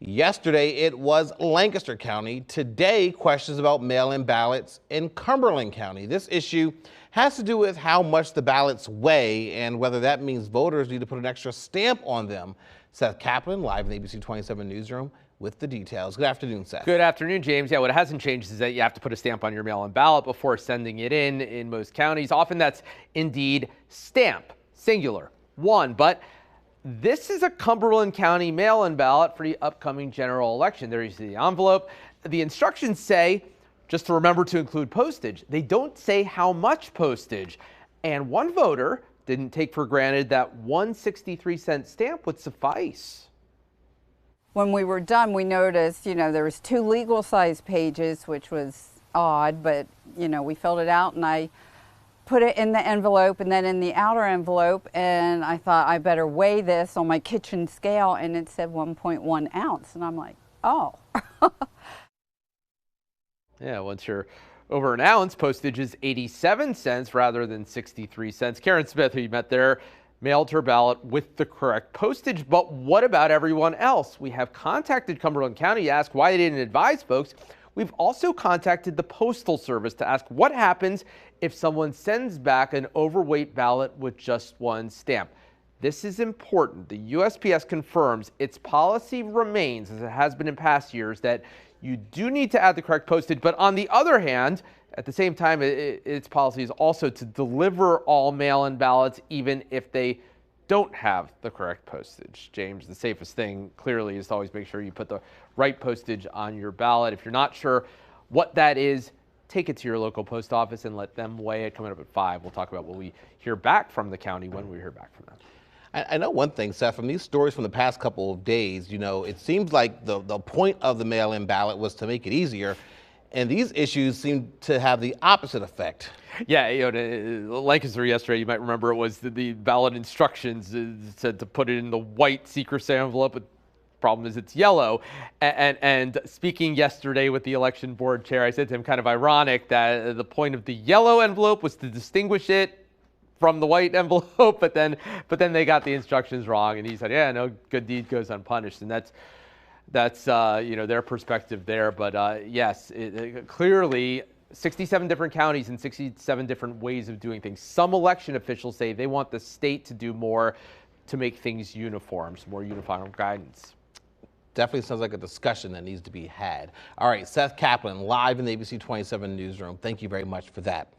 Yesterday, it was Lancaster County. Today, questions about mail-in ballots in Cumberland County. This issue has to do with how much the ballots weigh and whether that means voters need to put an extra stamp on them. Seth Kaplan, live in the ABC 27 newsroom with the details. Good afternoon, Seth. Good afternoon, James. Yeah, what hasn't changed is that you have to put a stamp on your mail-in ballot before sending it in most counties. Often that's indeed stamp, singular, one. But this is a Cumberland County mail-in ballot for the upcoming general election. There you see the envelope. The instructions say just to remember to include postage. They don't say how much postage. And one voter didn't take for granted that one 63-cent stamp would suffice. When we were done, we noticed, there was 2 legal size pages, which was odd, but, we filled it out and I put it in the envelope and then in the outer envelope, and I thought I better weigh this on my kitchen scale, and it said 1.1 ounce, and I'm like, oh. Yeah, once you're over an ounce, postage is 87 cents rather than 63 cents. Karen Smith, who you met there, mailed her ballot with the correct postage. But what about everyone else? We have contacted Cumberland County to ask why they didn't advise folks. We've also contacted the Postal Service to ask what happens if someone sends back an overweight ballot with just one stamp. This is important. The USPS confirms its policy remains, as it has been in past years, that you do need to add the correct postage. But on the other hand, at the same time, its policy is also to deliver all mail-in ballots, even if they don't have the correct postage. James, the safest thing clearly is to always make sure you put the right postage on your ballot. If you're not sure what that is, take it to your local post office and let them weigh it. Coming up at 5, we'll talk about what we hear back from the county when we hear back from them. I know one thing, Seth, from these stories from the past couple of days, it seems like the point of the mail-in ballot was to make it easier. And these issues seem to have the opposite effect. Yeah, Lancaster yesterday, you might remember it was the ballot instructions said to put it in the white secret envelope. But the problem is it's yellow. And speaking yesterday with the election board chair, I said to him, kind of ironic, that the point of the yellow envelope was to distinguish it from the white envelope, but then they got the instructions wrong. And he said, yeah, no good deed goes unpunished. And that's their perspective there. But yes, clearly 67 different counties and 67 different ways of doing things. Some election officials say they want the state to do more to make things uniform, some more uniform guidance. Definitely sounds like a discussion that needs to be had. All right, Seth Kaplan, live in the ABC 27 newsroom. Thank you very much for that.